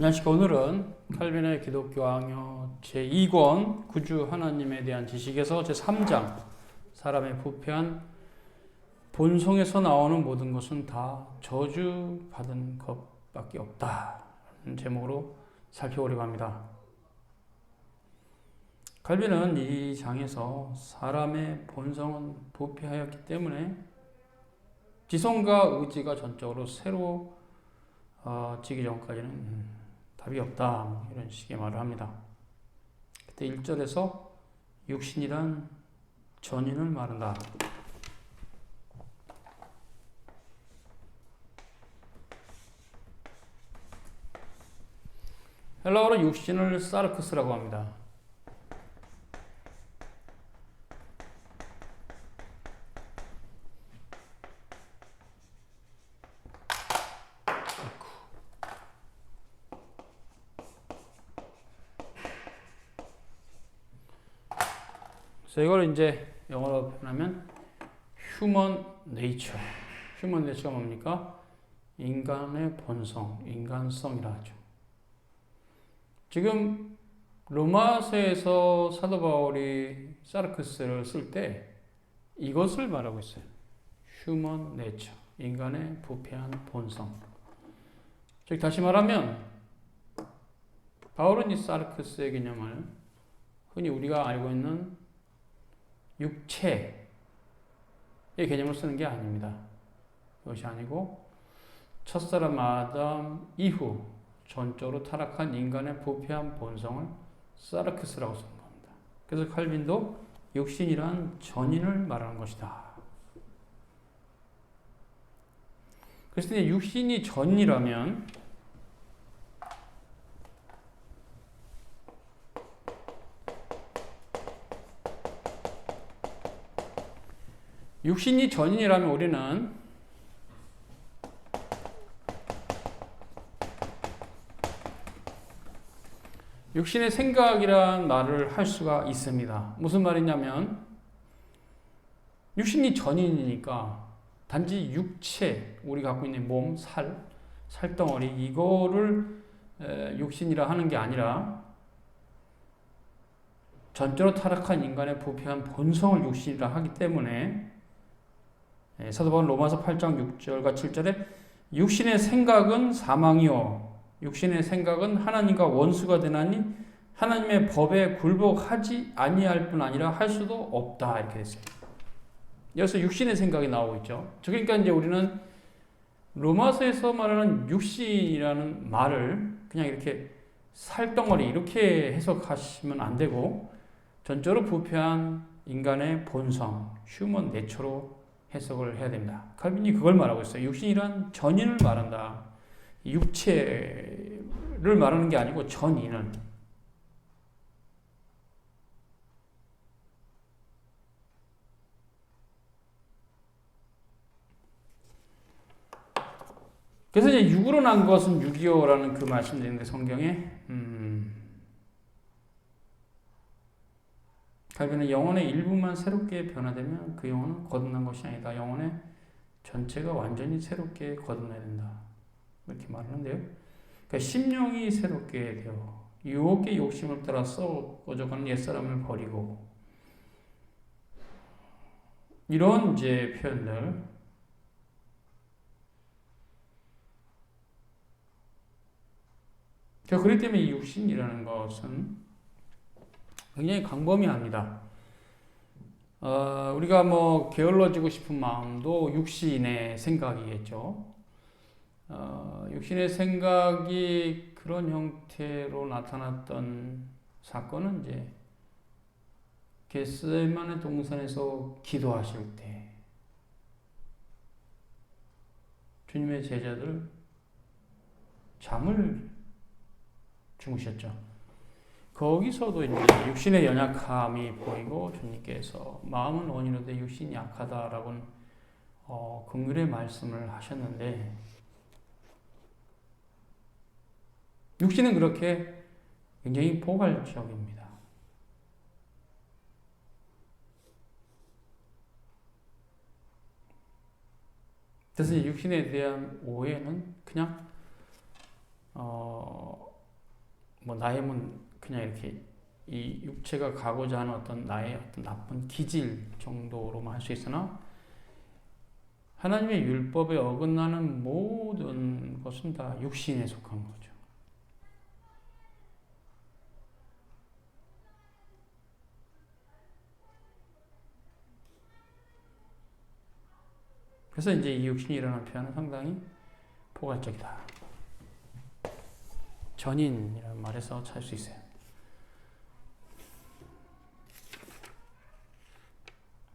안녕하십니까. 오늘은 칼빈의 기독교 강요 제2권 구주 하나님에 대한 지식에서 제3장 사람의 부패한 본성에서 나오는 모든 것은 다 저주받은 것밖에 없다 라는 제목으로 살펴보려고 합니다. 칼빈은 이 장에서 사람의 본성은 부패하였기 때문에 지성과 의지가 전적으로 새로지기 전까지는 답이 없다, 이런 식의 말을 합니다. 그때 1절에서 육신이란 전인을 말한다. 헬라어로 육신을 사르크스라고 합니다. 그래서 이걸 이제 영어로 표현하면 human nature. human nature가 뭡니까? 인간의 본성, 인간성이라 하죠. 지금 로마서에서 사도 바울이 사르크스를 쓸 때 이것을 말하고 있어요. human nature, 인간의 부패한 본성. 즉 다시 말하면 바울은 이 사르크스의 개념을 흔히 우리가 알고 있는 육체의 개념을 쓰는 게 아닙니다. 그것이 아니고 첫사람 아담 이후 전적으로 타락한 인간의 부패한 본성을 사르크스라고 쓰는 겁니다. 그래서 칼빈도 육신이란 전인을 말하는 것이다. 그래서 육신이 전이라면 육신이 전인이라면 우리는 육신의 생각이란 말을 할 수가 있습니다. 무슨 말이냐면 육신이 전인이니까 단지 육체, 우리 갖고 있는 몸, 살덩어리 이거를 육신이라 하는 게 아니라 전적으로 타락한 인간의 부패한 본성을 육신이라 하기 때문에 사도 바울은 로마서 8장 6절과 7절에 육신의 생각은 사망이요 육신의 생각은 하나님과 원수가 되나니 하나님의 법에 굴복하지 아니할 뿐 아니라 할 수도 없다, 이렇게 됐어요. 여기서 육신의 생각이 나오고 있죠. 그러니까 이제 우리는 로마서에서 말하는 육신이라는 말을 그냥 이렇게 살덩어리 이렇게 해석하시면 안 되고 전적으로 부패한 인간의 본성, 휴먼 내처로 해석을 해야 됩니다. 칼빈이 그걸 말하고 있어요. 육신이란 전인을 말한다. 육체를 말하는 게 아니고 전인을. 그래서 이제 육으로 난 것은 육이요라는 그 말씀드리는데 성경에 칼빈은 영혼의 일부만 새롭게 변화되면 그 영혼은 거듭난 것이 아니다. 영혼의 전체가 완전히 새롭게 거듭나야 된다. 이렇게 말하는데요. 그러니까 심령이 새롭게 되어 유혹의 욕심을 따라 썩어져가는 옛사람을 버리고 이런 이제 표현들. 그렇기 때문에 이 육신이라는 것은 굉장히 광범위합니다. 우리가 뭐 게을러지고 싶은 마음도 육신의 생각이겠죠. 육신의 생각이 그런 형태로 나타났던 사건은 이제 겟세마네 동산에서 기도하실 때 주님의 제자들 잠을 주무셨죠. 거기서도 이제 육신의 연약함이 보이고 주님께서 마음은 원이로되 육신이 약하다라고는 긍휼의 말씀을 하셨는데 육신은 그렇게 굉장히 포괄적입니다. 그래서 육신에 대한 오해는 그냥 뭐 나임은 그냥 이렇게 이 육체가 가고자 하는 어떤 나의 어떤 나쁜 기질 정도로만 할 수 있으나 하나님의 율법에 어긋나는 모든 것은 다 육신에 속한 거죠. 그래서 이제 이 육신이 일어난 표현은 상당히 포괄적이다. 전인이라는 말에서 찾을 수 있어요.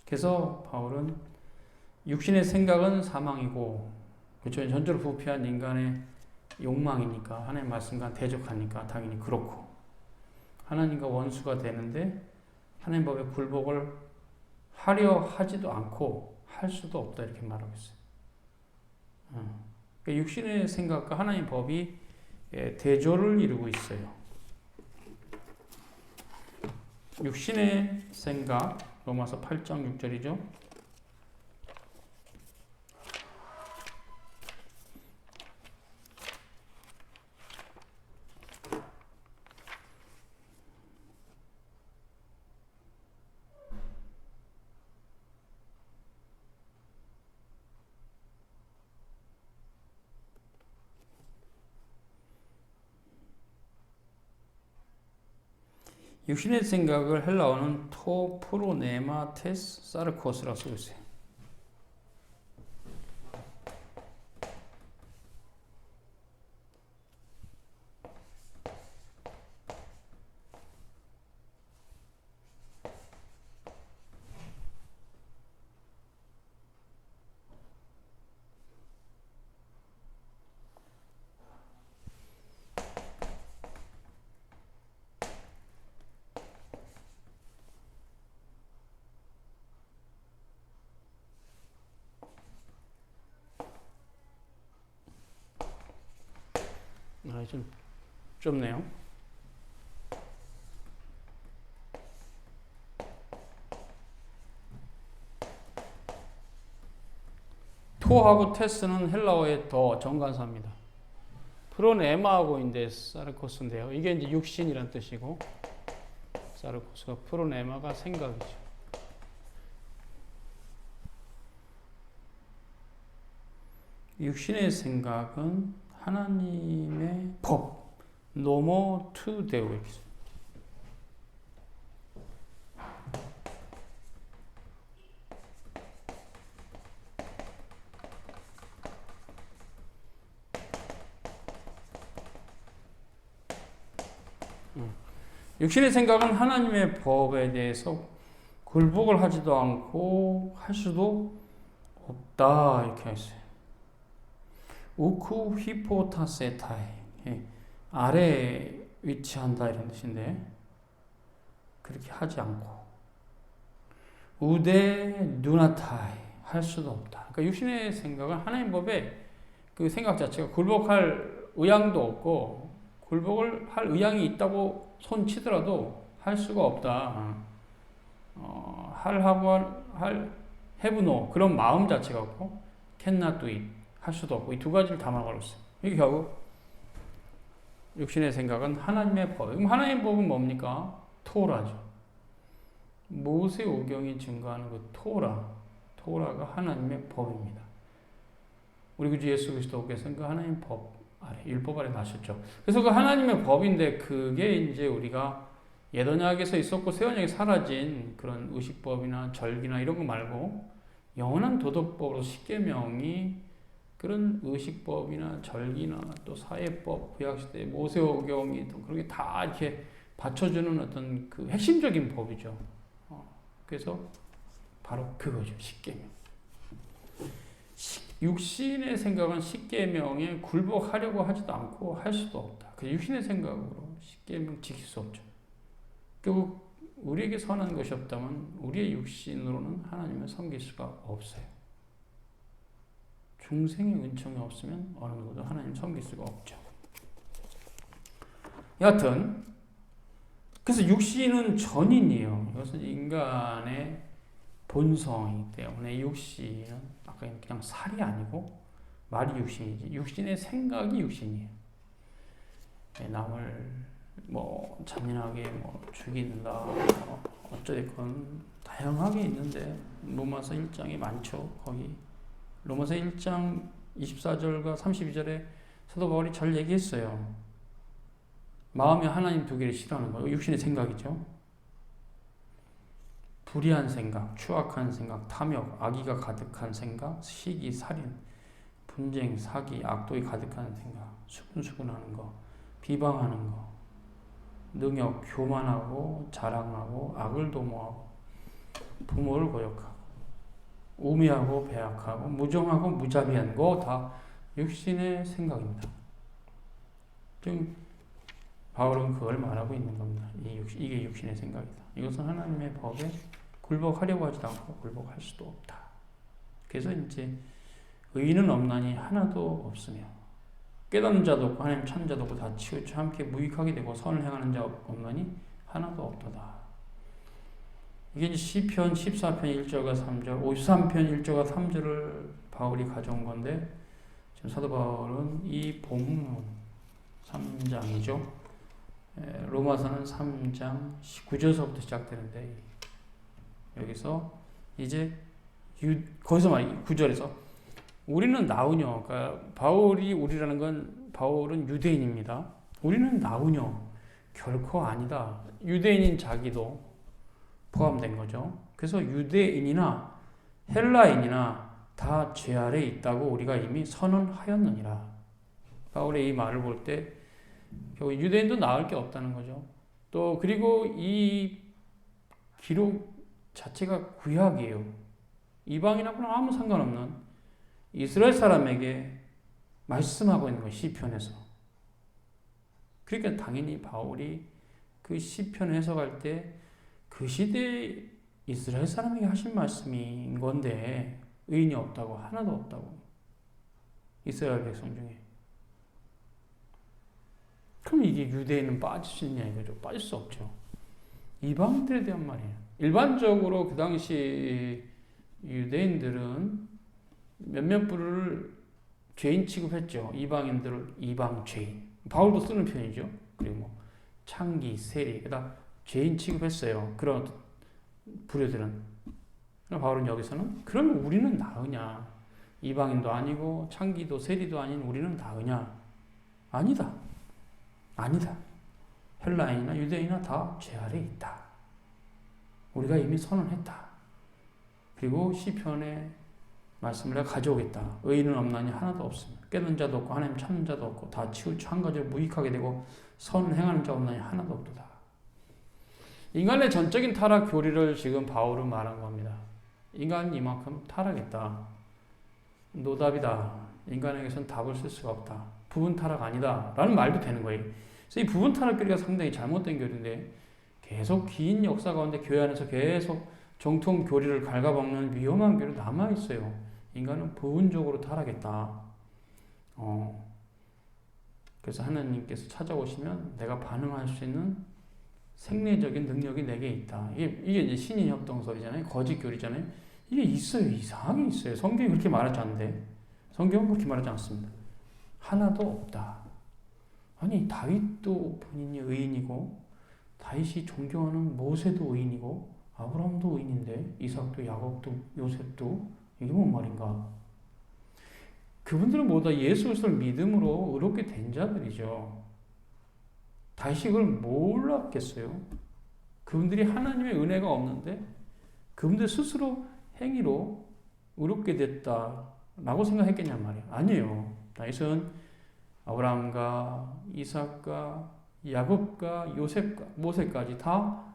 그래서 바울은 육신의 생각은 사망이고, 그렇죠. 전적으로 부패한 인간의 욕망이니까, 하나님 말씀과 대적하니까 당연히 그렇고, 하나님과 원수가 되는데 하나님 법에 굴복을 하려 하지도 않고 할 수도 없다 이렇게 말하고 있어요. 그러니까 육신의 생각과 하나님 법이 대조를 이루고 있어요. 육신의 생각, 로마서 8장 6절이죠. 육신의 생각을 헬라어는 토 프로네마테스 사르코스라고 쓰고 있어요. 좀 좁네요. 토하고 테스는 헬라어의 더 정관사입니다. 프로네마하고 이제 사르코스인데요. 이게 이제 육신이란 뜻이고, 사르코스가 프로네마가 생각이죠. 육신의 생각은 하나님의 법, 노모 투 데오 이렇게 있습니다. 육신의 생각은 하나님의 법에 대해서 굴복을 하지도 않고 할 수도 없다 이렇게 했어요. 우쿠 히포타세타이, 아래에 위치한다 이런 뜻인데, 그렇게 하지 않고 우데 누나타이, 할 수도 없다. 그러니까 육신의 생각은 하나님 법에 그 생각 자체가 굴복할 의향도 없고, 굴복을 할 의향이 있다고 손치더라도 할 수가 없다. 할 have no 그런 마음 자체가 없고, cannot do it 할 수도 없고, 이 두 가지를 다 말하고 있어요. 이게 결국 육신의 생각은 하나님의 법. 그럼 하나님의 법은 뭡니까? 토라죠. 모세오경이 증거하는 그 토라가 하나님의 법입니다. 우리 구주 예수 그리스도께서는 그 하나님의 법 아래, 율법 아래 나셨죠. 그래서 그 하나님의 법인데, 그게 이제 우리가 옛 언약에서 있었고 새 언약에 사라진 그런 의식법이나 절기나 이런 거 말고 영원한 도덕법으로 십계명이 그런 의식법이나 절기나 또 사회법, 구약시대 모세오경이 또 그런 게 다 이렇게 받쳐주는 어떤 그 핵심적인 법이죠. 그래서 바로 그거죠. 십계명. 육신의 생각은 십계명에 굴복하려고 하지도 않고 할 수도 없다. 그 육신의 생각으로 십계명 지킬 수 없죠. 결국 우리에게 선한 것이 없다면 우리의 육신으로는 하나님을 섬길 수가 없어요. 중생의 은총이 없으면 어느 누구도 하나님 섬길 수가 없죠. 여하튼 그래서 육신은 전인이에요. 이것은 인간의 본성이기 때문에 육신은 아까 그냥 살이 아니고 말이 육신이지, 육신의 생각이 육신이에요. 남을 뭐 잔인하게 뭐 죽이는다, 어쩌됐건 다양하게 있는데 로마서 1장이 많죠. 거기 로마서 1장 24절과 32절에 사도 바울이 잘 얘기했어요. 마음이 하나님 두 개를 싫어하는 거예요. 육신의 생각이죠. 불의한 생각, 추악한 생각, 탐욕, 악의가 가득한 생각, 시기, 살인, 분쟁, 사기, 악독이 가득한 생각, 수근수근하는 거, 비방하는 거, 능욕, 교만하고 자랑하고 악을 도모하고 부모를 거역하고 우매하고 배악하고 무정하고 무자비한 거 다 육신의 생각입니다. 지금 바울은 그걸 말하고 있는 겁니다. 이게 육신의 생각이다. 이것은 하나님의 법에 굴복하려고 하지도 않고 굴복할 수도 없다. 그래서 이제 의인은 없나니 하나도 없으며 깨닫는 자도 없고 하나님 찾는 자도 없고 다 치우쳐 함께 무익하게 되고 선을 행하는 자 없나니 하나도 없도다. 이게 이제 시편 14편 1절과 3절, 53편 1절과 3절을 바울이 가져온 건데 지금 사도 바울은 이 본문 3장이죠. 로마서는 3장 19절서부터 시작되는데 여기서 이제 거기서 말이 9절에서 우리는 나우녀, 그러니까 바울이 우리라는 건 바울은 유대인입니다. 우리는 나우녀 결코 아니다. 유대인인 자기도 포함된 거죠. 그래서 유대인이나 헬라인이나 다 죄 아래 있다고 우리가 이미 선언하였느니라. 바울의 이 말을 볼 때 결국 유대인도 나을 게 없다는 거죠. 또 그리고 이 기록 자체가 구약이에요. 이방인하고는 아무 상관없는 이스라엘 사람에게 말씀하고 있는 거예요. 시편에서. 그러니까 당연히 바울이 그 시편 해석할 때 그 시대에 이스라엘 사람에게 하신 말씀인 건데 의인이 없다고, 하나도 없다고. 이스라엘 백성 중에. 그럼 이게 유대인은 빠질 수 있냐 이거죠. 빠질 수 없죠. 이방인들에 대한 말이에요. 일반적으로 그 당시 유대인들은 몇몇 부를 죄인 취급했죠. 이방인들을 이방 죄인. 바울도 쓰는 편이죠. 그리고 뭐 창기, 세리, 그다음 죄인 취급했어요. 그런 부류들은. 바울은 여기서는 그러면 우리는 나으냐? 이방인도 아니고 창기도 세리도 아닌 우리는 나으냐? 아니다. 아니다. 헬라인이나 유대인이나 다 죄 아래 있다. 우리가 이미 선언했다. 그리고 시편의 말씀을 내가 가져오겠다. 의인은 없나니 하나도 없습니다. 깨닫는 자도 없고 하나님 찾는 자도 없고 다 치우쳐 한 가지로 무익하게 되고 선을 행하는 자 없나니 하나도 없도다. 인간의 전적인 타락 교리를 지금 바울은 말한 겁니다. 인간은 이만큼 타락했다. 노답이다. 인간에게선 답을 쓸 수가 없다. 부분 타락 아니다. 라는 말도 되는 거예요. 그래서 이 부분 타락 교리가 상당히 잘못된 교리인데 계속 긴 역사 가운데 교회 안에서 계속 정통 교리를 갉아먹는 위험한 교리 남아있어요. 인간은 부분적으로 타락했다. 그래서 하나님께서 찾아오시면 내가 반응할 수 있는 생리적인 능력이 내게 있다. 이게 이제 신인 협동설이잖아요. 거짓 교리잖아요. 이게 있어요. 이상하게 있어요. 성경이 그렇게 말하지 않는데. 성경은 그렇게 말하지 않습니다. 하나도 없다. 아니 다윗도 본인이 의인이고 다윗이 존경하는 모세도 의인이고 아브라함도 의인인데 이삭도 야곱도 요셉도 이게 뭔 말인가? 그분들은 모두 예수 그리스도를 믿음으로 의롭게 된 자들이죠. 다윗이 그걸 몰랐겠어요? 그분들이 하나님의 은혜가 없는데 그분들 스스로 행위로 의롭게 됐다라고 생각했겠냔 말이에요. 아니에요. 다윗은 아브라함과 이삭과 야곱과 요셉과 모세까지 다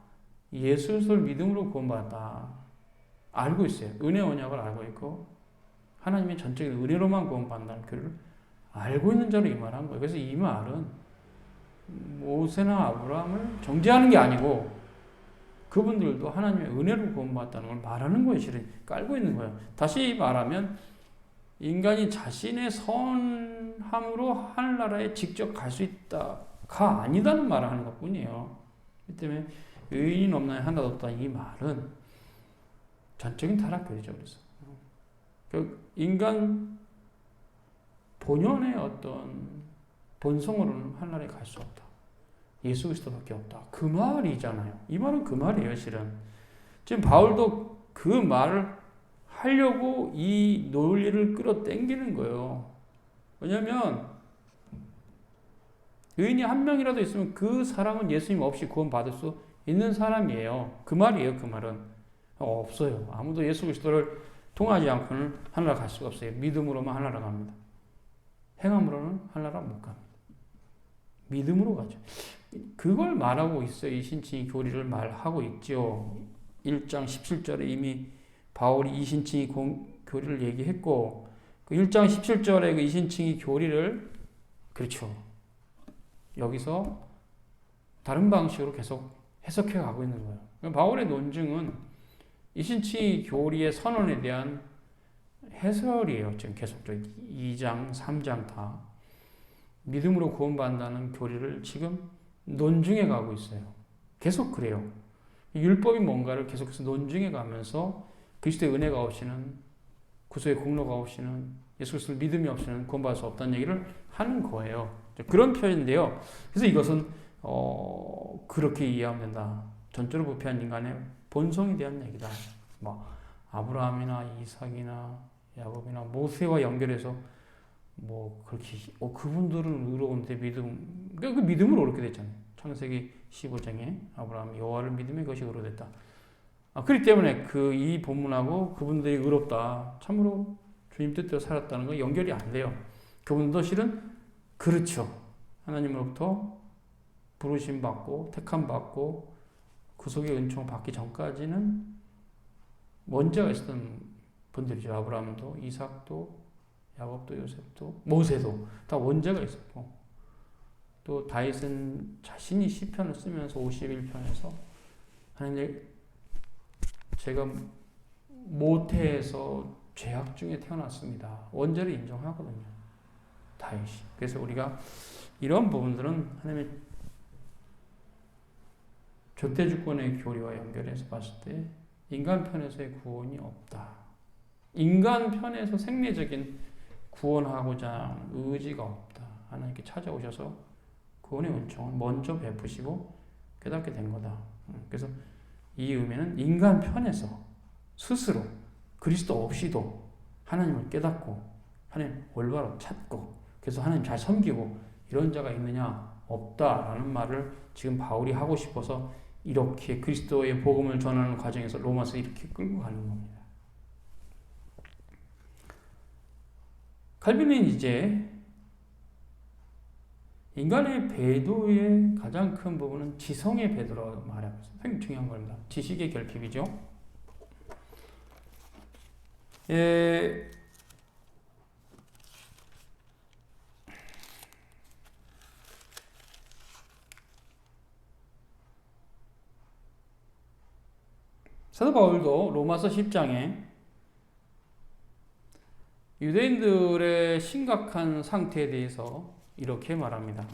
예수 그리스도를 믿음으로 구원받았다. 알고 있어요. 은혜 언약을 알고 있고 하나님의 전적인 은혜로만 구원받는다는 교리를 알고 있는 자로 이 말한 거예요. 그래서 이 말은 모세나 아브라함을 정죄하는 게 아니고 그분들도 하나님의 은혜로 구원받았다는 걸 말하는 거예요. 실은 깔고 있는 거예요. 다시 말하면 인간이 자신의 선함으로 하늘나라에 직접 갈 수 있다가 아니다는 말을 하는 것뿐이에요. 그렇기 때문에 의인 없나니 하나도 없다 이 말은 전적인 타락교리죠. 그래서 그 인간 본연의 어떤 본성으로는 하늘나라에 갈 수 없다. 예수 그리스도밖에 없다. 그 말이잖아요. 이 말은 그 말이에요, 실은. 지금 바울도 그 말을 하려고 이 논리를 끌어당기는 거예요. 왜냐하면 의인이 한 명이라도 있으면 그 사람은 예수님 없이 구원받을 수 있는 사람이에요. 그 말이에요, 그 말은. 없어요. 아무도 예수 그리스도를 통하지 않고는 하늘나라 갈 수가 없어요. 믿음으로만 하늘나라 갑니다. 행함으로는 하늘나라 못 갑니다. 믿음으로 가죠. 그걸 말하고 있어요. 이신칭의 교리를 말하고 있죠. 1장 17절에 이미 바울이 이신칭의 교리를 얘기했고, 그 1장 17절에 그 이신칭의 교리를, 그렇죠. 여기서 다른 방식으로 계속 해석해 가고 있는 거예요. 바울의 논증은 이신칭의 교리의 선언에 대한 해설이에요. 지금 계속적으로 2장, 3장 다. 믿음으로 구원받는다는 교리를 지금 논증해 가고 있어요. 계속 그래요. 율법이 뭔가를 계속해서 논증해 가면서 그리스도의 은혜가 없이는, 구속의 공로가 없이는, 예수 그리스도를 믿음이 없이는 구원받을 수 없다는 얘기를 하는 거예요. 그런 표현인데요. 그래서 이것은 그렇게 이해하면 된다. 전적으로 부패한 인간의 본성에 대한 얘기다. 뭐 아브라함이나 이삭이나 야곱이나 모세와 연결해서 뭐 그렇게 그분들은 의로운데 믿음, 그 믿음으로 그렇게 됐잖아요. 창세기 15장에 아브라함이 여호와를 믿음에 그것이 의로됐다. 그렇기 때문에 이 본문하고 그분들이 의롭다, 참으로 주님 뜻대로 살았다는 건 연결이 안 돼요. 그분도 실은 그렇죠. 하나님으로부터 부르심 받고 택함 받고 구속의 은총 받기 전까지는 원죄가 있었던 분들이죠. 아브라함도, 이삭도, 야곱도, 요셉도, 모세도 다 원죄가 있었고, 또 다윗은 자신이 시편을 쓰면서 51편에서 하나님, 제가 모태에서 죄악 중에 태어났습니다. 원죄를 인정하거든요. 다윗이. 그래서 우리가 이런 부분들은 하나님의 조태주권의 교리와 연결해서 봤을 때 인간 편에서의 구원이 없다. 인간 편에서 생리적인 구원하고자 하는 의지가 없다. 하나님께 찾아오셔서 구원의 은총을 먼저 베푸시고 깨닫게 된 거다. 그래서 이 의미는 인간 편에서 스스로 그리스도 없이도 하나님을 깨닫고 하나님 올바로 찾고 그래서 하나님 잘 섬기고 이런 자가 있느냐? 없다라는 말을 지금 바울이 하고 싶어서 이렇게 그리스도의 복음을 전하는 과정에서 로마서 이렇게 끌고 가는 겁니다. 칼빈은 이제 인간의 배도의 가장 큰 부분은 지성의 배도라고 말하고 있어요. 굉장히 중요한 겁니다. 지식의 결핍이죠. 사도 바울도 로마서 10장에 유대인들의 심각한 상태에 대해서 이렇게 말합니다.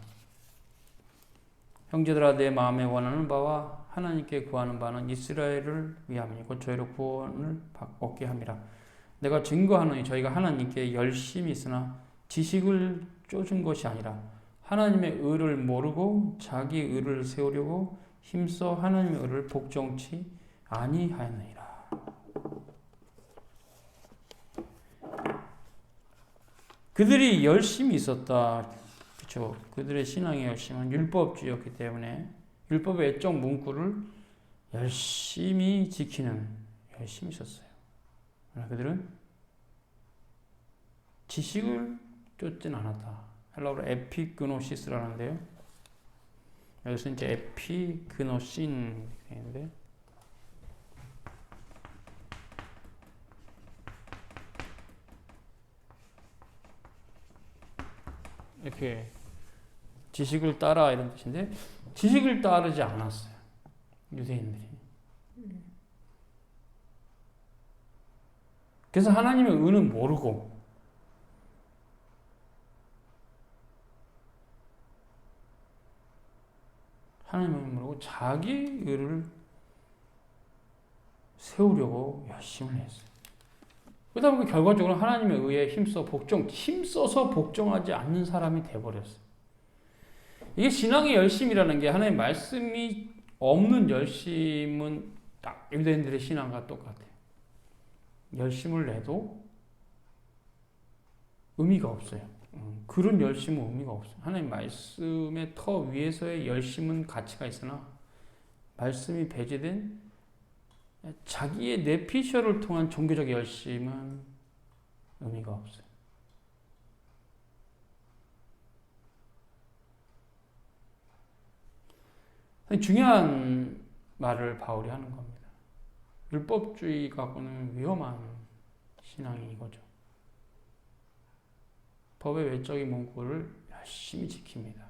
형제들아, 내 마음에 원하는 바와 하나님께 구하는 바는 이스라엘을 위함이니 곧 저희로 구원을 얻게 함이라. 내가 증거하노니 저희가 하나님께 열심히 있으나 지식을 쫓은 것이 아니라 하나님의 의를 모르고 자기 의를 세우려고 힘써 하나님의 의를 복종치 아니하였느니라. 그들이 열심히 있었다. 그렇죠. 그들의 신앙의 열심은 율법주의였기 때문에 율법의 애적 문구를 열심히 지키는, 열심히 있었어요. 그러나 그들은 지식을 쫓진 않았다. 헬라어로 에피그노시스라는데요. 여기서 이제 에피그노신 되는데 이렇게 지식을 따라 이런 뜻인데 지식을 따르지 않았어요. 유대인들이. 그래서 하나님의 의는 모르고 하나님의 의는 모르고 자기 의를 세우려고 열심을 했어요. 그러다 보니까 결과적으로 하나님의 의에 힘써서 복종하지 않는 사람이 돼버렸어요. 이게 신앙의 열심이라는 게 하나님의 말씀이 없는 열심은 딱 유대인들의 신앙과 똑같아요. 열심을 내도 의미가 없어요. 그런 열심은 의미가 없어요. 하나님 말씀의 터 위에서의 열심은 가치가 있으나 말씀이 배제된 자기의 내피셜을 통한 종교적 열심은 의미가 없어요. 중요한 말을 바울이 하는 겁니다. 율법주의 갖고는 위험한 신앙이 이거죠. 법의 외적인 문구를 열심히 지킵니다.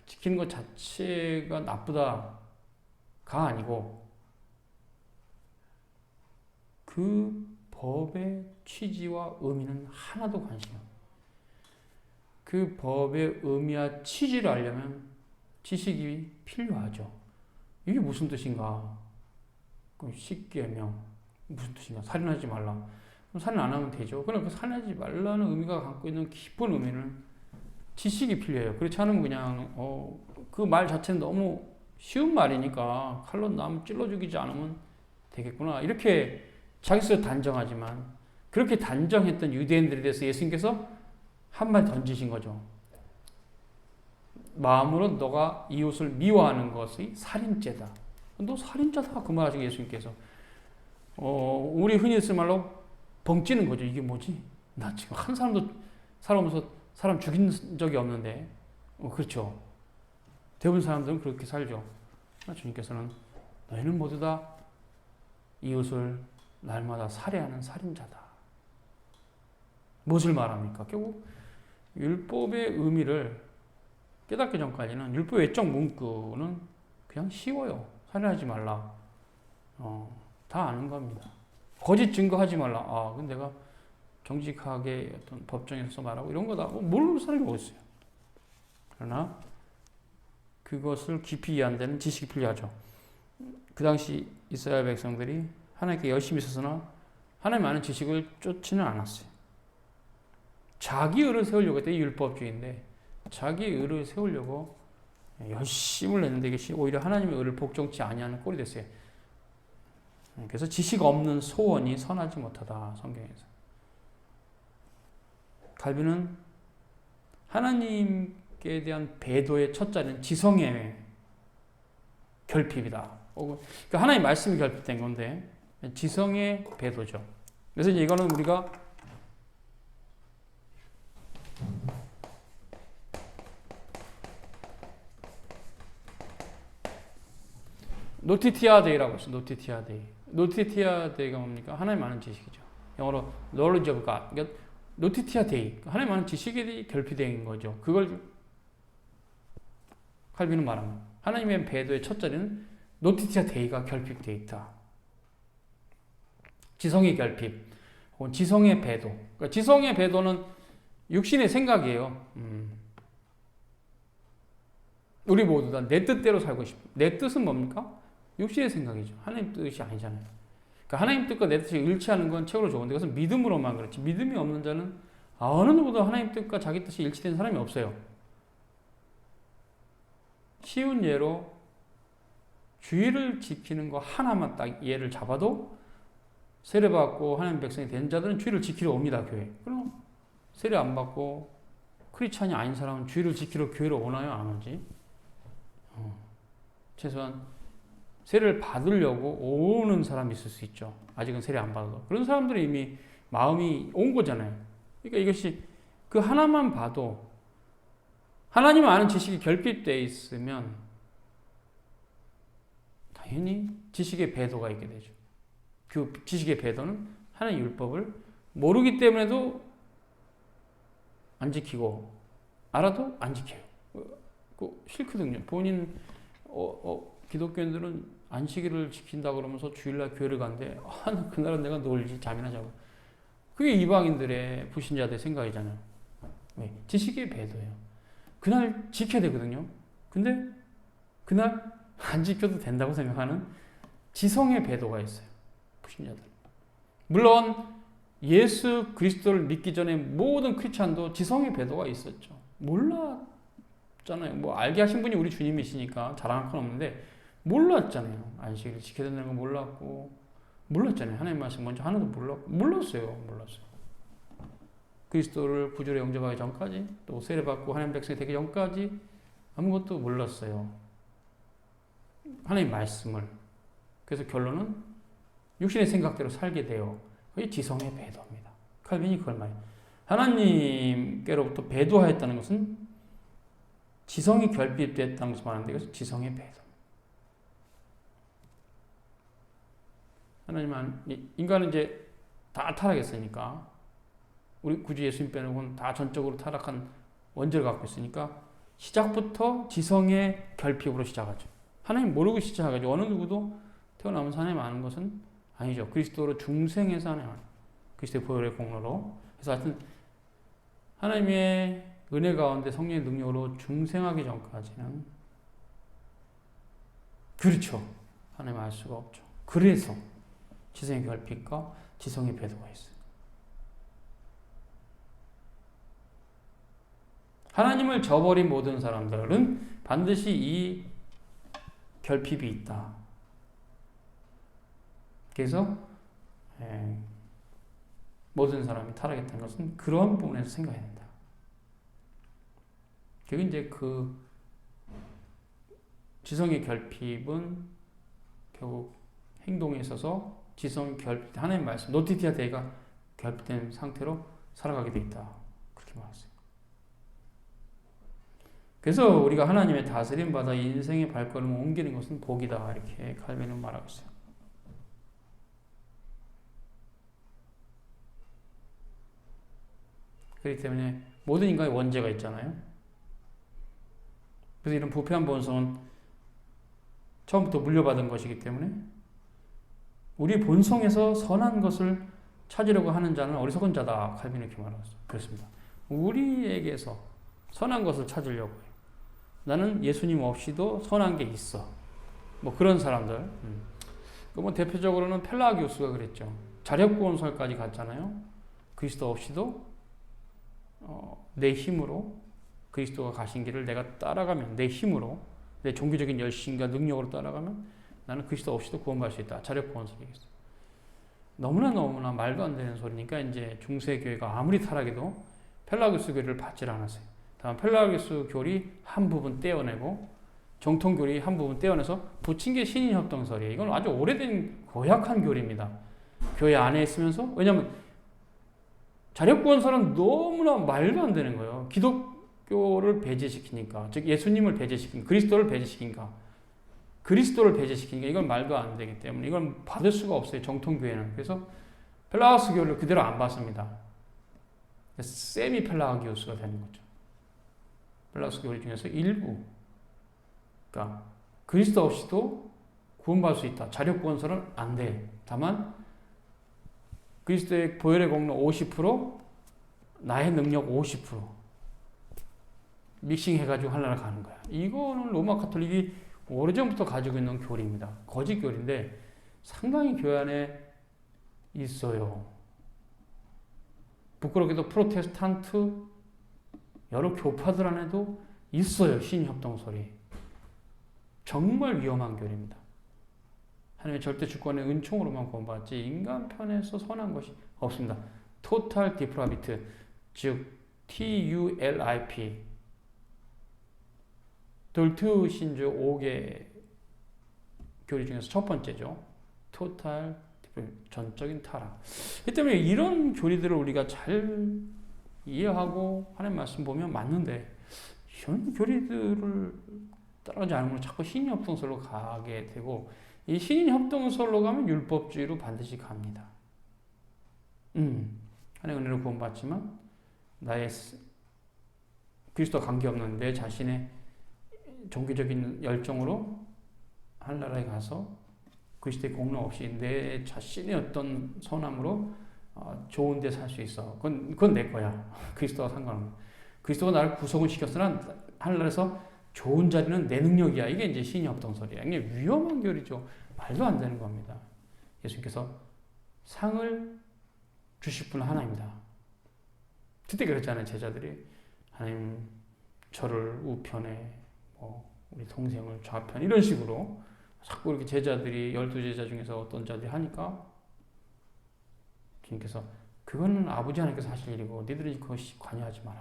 지키는 것 자체가 나쁘다가 아니고 그 법의 취지와 의미는 하나도 관심이 없어요. 그 법의 의미와 취지를 알려면 지식이 필요하죠. 이게 무슨 뜻인가? 그럼 십계명 무슨 뜻인가? 살인하지 말라. 그럼 살인 안 하면 되죠. 그럼 그 살인하지 말라는 의미가 갖고 있는 깊은 의미는 지식이 필요해요. 그렇지 않으면 그냥 그 말 자체는 너무 쉬운 말이니까 칼로 남 찔러 죽이지 않으면 되겠구나. 이렇게 자기 스스로 단정하지만 그렇게 단정했던 유대인들에 대해서 예수님께서 한마디 던지신 거죠. 마음으로 너가 이웃을 미워하는 것이 살인죄다. 너 살인자다. 그 말하시고 예수님께서 우리 흔히 쓸 말로 벙찌는 거죠. 이게 뭐지? 나 지금 한 사람도 살아오면서 사람 죽인 적이 없는데 그렇죠. 대부분 사람들은 그렇게 살죠. 주님께서는 너희는 모두 다 이웃을 날마다 살해하는 살인자다. 무엇을 말합니까? 결국 율법의 의미를 깨닫기 전까지는 율법 외적 문구는 그냥 쉬워요. 살인하지 말라. 다 아는 겁니다. 거짓 증거하지 말라. 근데 내가 정직하게 어떤 법정에서 말하고 이런 거다. 모르는 사람이 어딨어요. 그러나 그것을 깊이 이해하는 데는 지식이 필요하죠. 그 당시 이스라엘 백성들이 하나님께 열심히 있었으나 하나님 아는 지식을 쫓지는 않았어요. 자기 의를 세우려고 했더니 율법주의인데 자기 의를 세우려고 열심을 냈는데 이것이 오히려 하나님의 의를 복종치 아니하는 꼴이 됐어요. 그래서 지식 없는 소원이 선하지 못하다. 성경에서. 갈비는 하나님께 대한 배도의 첫 자리는 지성의 결핍이다. 그러니까 하나님 말씀이 결핍된 건데 지성의 배도죠. 그래서 이제 이거는 우리가 노티티아데이라고 했어요. 노티티아데이. 노티티아데이가 뭡니까? 하나님 아는 지식이죠. 영어로 knowledge of God. 그러니까 노티티아데이. 하나님 아는 지식이 결핍된 거죠. 그걸 칼빈은 말합니다. 하나님의 배도의 첫 자리는 노티티아데이가 결핍되어 있다. 지성의 결핍, 혹은 지성의 배도. 그러니까 지성의 배도는 육신의 생각이에요. 우리 모두 다 내 뜻대로 살고 싶어. 내 뜻은 뭡니까? 육신의 생각이죠. 하나님 뜻이 아니잖아요. 그러니까 하나님 뜻과 내 뜻이 일치하는 건 최고로 좋은데 그것은 믿음으로만 그렇지. 믿음이 없는 자는 어느 누구도 하나님 뜻과 자기 뜻이 일치된 사람이 없어요. 쉬운 예로 주의를 지키는 거 하나만 딱 예를 잡아도 세례받고 하나님 백성이 된 자들은 주의를 지키러 옵니다. 교회. 그럼 세례 안 받고 크리스찬이 아닌 사람은 주의를 지키러 교회로 오나요? 안 오지? 최소한 세례를 받으려고 오는 사람이 있을 수 있죠. 아직은 세례 안 받아도. 그런 사람들은 이미 마음이 온 거잖아요. 그러니까 이것이 그 하나만 봐도 하나님 아는 지식이 결핍되어 있으면 당연히 지식의 배도가 있게 되죠. 그 지식의 배도는 하나님 율법을 모르기 때문에도 안 지키고 알아도 안 지켜요. 싫거든요. 본인 기독교인들은 안식일을 지킨다 그러면서 주일날 교회를 간대. 그날은 내가 놀지 잠이나 자고. 그게 이방인들의 불신자들의 생각이잖아요. 왜? 지식의 배도예요. 그날 지켜야 되거든요. 근데 그날 안 지켜도 된다고 생각하는 지성의 배도가 있어요. 불신자들. 물론 예수 그리스도를 믿기 전에 모든 크리스찬도 지성의 배도가 있었죠. 몰랐잖아요. 뭐 알게 하신 분이 우리 주님이시니까 자랑할 건 없는데 몰랐잖아요. 안식일을 지켜야 된다는 건 몰랐고 몰랐잖아요. 하나님 말씀 먼저 하나도 몰랐어요. 그리스도를 구주로 영접하기 전까지 또 세례받고 하나님 백성이 되기 전까지 아무것도 몰랐어요. 하나님 말씀을. 그래서 결론은 육신의 생각대로 살게 돼요. 그게 지성의 배도입니다. 칼빈이 그걸 말해요. 하나님께로부터 배도하였다는 것은 지성이 결핍됐다는 것을 말하는데 그래서 지성의 배도. 하나님은 인간은 이제 다 타락했으니까 우리 구주 예수님 빼놓고는 다 전적으로 타락한 원죄를 갖고 있으니까 시작부터 지성의 결핍으로 시작하죠. 하나님 모르고 시작하죠. 어느 누구도 태어나면서 하나님 아는 것은 아니죠. 그리스도로 중생해서 하나님 아는 그리스도의 보혈의 공로로. 그래서 하여튼 하나님의 은혜 가운데 성령의 능력으로 중생하기 전까지는 그렇죠. 하나님 알 수가 없죠. 그래서 지성의 결핍과 지성의 배도가 있어요. 하나님을 저버린 모든 사람들은 반드시 이 결핍이 있다. 그래서 모든 사람이 타락했다는 것은 그런 부분에서 생각해야 된다. 그게 이제 그 지성의 결핍은 결국 행동에 있어서 지성 결핍, 하나님 말씀, 노티티아 데이가 결핍된 상태로 살아가게 돼 있다. 그렇게 말했어요. 그래서 우리가 하나님의 다스림 받아 인생의 발걸음을 옮기는 것은 복이다. 이렇게 칼빈은 말하고 있어요. 그렇기 때문에 모든 인간의 원죄가 있잖아요. 그래서 이런 부패한 본성은 처음부터 물려받은 것이기 때문에 우리 본성에서 선한 것을 찾으려고 하는 자는 어리석은 자다. 칼빈은 이렇게 말하고 있어요. 그렇습니다. 우리에게서 선한 것을 찾으려고 해요. 나는 예수님 없이도 선한 게 있어. 뭐 그런 사람들. 뭐 대표적으로는 펠라기우스가 그랬죠. 자력구원설까지 갔잖아요. 그리스도 없이도 내 힘으로 그리스도가 가신 길을 내가 따라가면 내 힘으로 내 종교적인 열심과 능력으로 따라가면 나는 그리스도 없이도 구원받을 수 있다. 자력구원설이겠어요. 너무나 말도 안 되는 소리니까 이제 중세교회가 아무리 타락해도 펠라기우스 교리를 받질 않았어요. 다만 펠라기우스 교리 한 부분 떼어내고 정통교리 한 부분 떼어내서 붙인 게 신인협동설이에요. 이건 아주 오래된 고약한 교리입니다. 교회 안에 있으면서. 왜냐하면 자력구원설은 너무나 말도 안 되는 거예요. 기독교를 배제시키니까, 즉 예수님을 배제시키니까, 그리스도를 배제시키니까 이건 말도 안 되기 때문에 이건 받을 수가 없어요. 정통교회는. 그래서 펠라기우스 교리를 그대로 안 받습니다. 세미 펠라기우스가 되는 거죠. 펠라기우스 교리 중에서 일부. 그러니까 그리스도 없이도 구원받을 수 있다. 자력구원설은 안 돼. 다만 그리스도의 보혈의 공로 50%, 나의 능력 50% 믹싱해가지고 하나를 가는 거야. 이거는 로마 가톨릭이 오래전부터 가지고 있는 교리입니다. 거짓 교리인데 상당히 교회 안에 있어요. 부끄럽게도 프로테스탄트 여러 교파들 안에도 있어요. 신협동설이. 정말 위험한 교리입니다. 하나님의 절대 주권의 은총으로만 구원받지 인간 편에서 선한 것이 없습니다. 토탈 디프라비트, 즉 TULIP, 돌트 신조 5개 교리 중에서 첫 번째죠. 토탈 전적인 타락. 이 때문에 이런 교리들을 우리가 잘 이해하고 하나님 말씀 보면 맞는데 이런 교리들을 따라가지 않으면 자꾸 신인협동설로 가게 되고 이 신인협동설로 가면 율법주의로 반드시 갑니다. 하나님의 은혜로 구원받지만 나의 그리스도와 관계없는 내 자신의 종교적인 열정으로 하늘나라에 가서 그리스도의 공로 없이 내 자신의 어떤 선함으로 좋은 데 살 수 있어. 그건 내 거야. 그리스도와 상관없는. 그리스도가 나를 구속은 시켰으나 하늘나라에서 좋은 자리는 내 능력이야. 이게 이제 신협동설이야. 이게 위험한 교리죠. 말도 안 되는 겁니다. 예수님께서 상을 주실 분은 하나입니다. 그때 그랬잖아요. 제자들이 하나님 저를 우편에 우리 동생을 좌편 이런 식으로 자꾸 이렇게 제자들이 12제자 중에서 어떤 자들이 하니까 주님께서 그거는 아버지 하나님께서 하실 일이고 너희들이 그것이 관여하지 마라.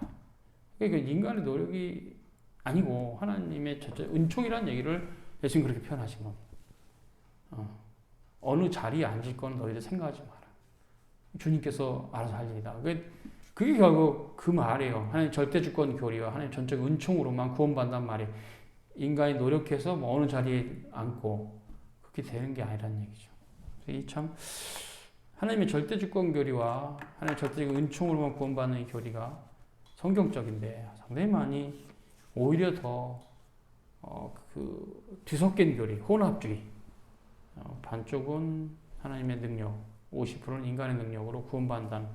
그러니까 인간의 노력이 아니고 하나님의 은총이라는 얘기를 예수님 그렇게 표현하신 겁니다. 어느 자리에 앉을 건 너희들 생각하지 마라. 주님께서 알아서 할 일이다. 그게 결국 그 말이에요. 하나님 절대주권 교리와 하나님 전적 은총으로만 구원받는다는 말이 인간이 노력해서 어느 자리에 앉고 그렇게 되는 게 아니라는 얘기죠. 이 참 하나님의 절대주권 교리와 하나님의 절대적 은총으로만 구원받는 이 교리가 성경적인데 상당히 많이 오히려 더 뒤섞인 교리, 혼합주의. 반쪽은 하나님의 능력, 50%는 인간의 능력으로 구원받는다는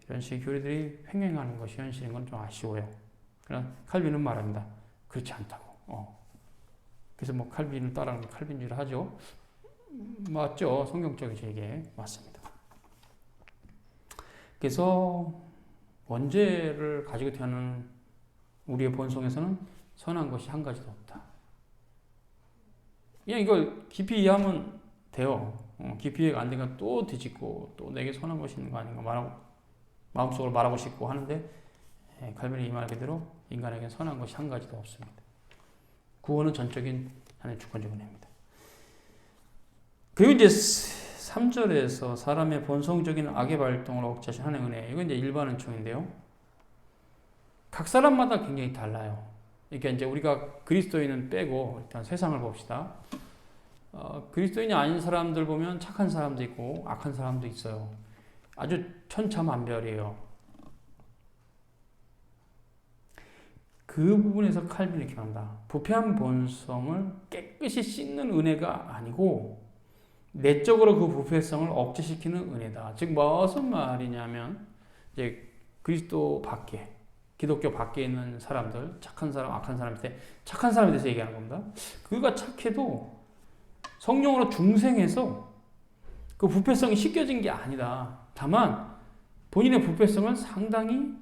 이런 식의 교리들이 횡행하는 것이 현실인 건 좀 아쉬워요. 그러나 칼빈은 말합니다. 그렇지 않다고. 그래서 칼빈을 따라하는 칼빈주의를 하죠. 맞죠? 성경적이죠. 이게 맞습니다. 그래서 원죄를 가지고 태어나는 우리의 본성에서는 선한 것이 한 가지도 없다. 그냥 이걸 깊이 이해하면 돼요. 깊이 이해가 안 되니까 또 뒤집고 또 내게 선한 것이 있는 거 아닌가 마음속으로 말하고 싶고 하는데 칼빈이 이 말 그대로 인간에게 선한 것이 한 가지도 없습니다. 구원은 전적인 하나님의 주권적인 은혜입니다. 그리고 이제 3절에서 사람의 본성적인 악의 발동을 억제하신 하나님의 은혜. 이건 이제 일반 은총인데요. 각 사람마다 굉장히 달라요. 그러니까 이제 우리가 그리스도인은 빼고 일단 세상을 봅시다. 그리스도인이 아닌 사람들 보면 착한 사람도 있고 악한 사람도 있어요. 아주 천차만별이에요. 그 부분에서 칼빈이 이렇게 한다. 부패한 본성을 깨끗이 씻는 은혜가 아니고 내적으로 그 부패성을 억제시키는 은혜다. 즉 무슨 말이냐면 이제 그리스도 밖에 기독교 밖에 있는 사람들, 착한 사람, 악한 사람한테 착한 사람에 대해서 얘기하는 겁니다. 그가 착해도 성령으로 중생해서 그 부패성이 씻겨진 게 아니다. 다만 본인의 부패성을 상당히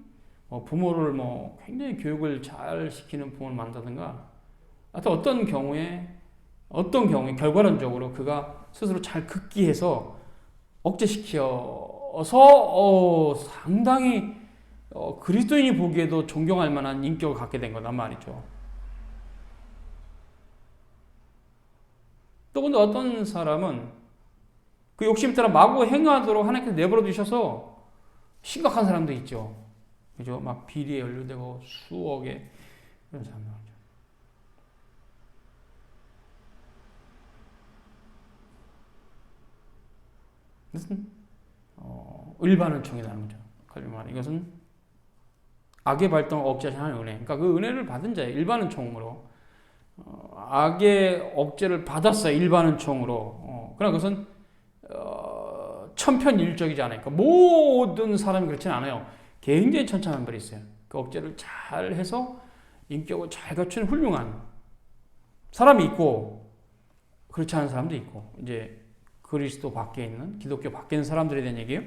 부모를 굉장히 교육을 잘 시키는 부모를 만든다든가 하여튼 어떤 경우에 결과론적으로 그가 스스로 잘 극기해서 억제시켜서 상당히 그리스도인이 보기에도 존경할 만한 인격을 갖게 된 거란 말이죠. 또 근데 어떤 사람은 그 욕심 따라 마구 행하도록 하나님께서 내버려 두셔서 심각한 사람도 있죠. 그죠? 막 비리에 연루되고 수억의 그런 사람들. 이것은 일반 은총이라는 거죠. 칼빈 말 이것은 악의 발동을 억제하신 하나님의 은혜. 그러니까 그 은혜를 받은 자의 일반 은총으로 악의 억제를 받았어요. 일반 은총으로. 그러나 그것은 천편일적이지 않아요. 그러니까 모든 사람이 그렇지는 않아요. 굉장히 천차만별이 있어요. 그 억제를 잘 해서 인격을 잘 갖춘 훌륭한 사람이 있고 그렇지 않은 사람도 있고 이제 그리스도 밖에 있는 기독교 밖에 있는 사람들에 대한 얘기예요.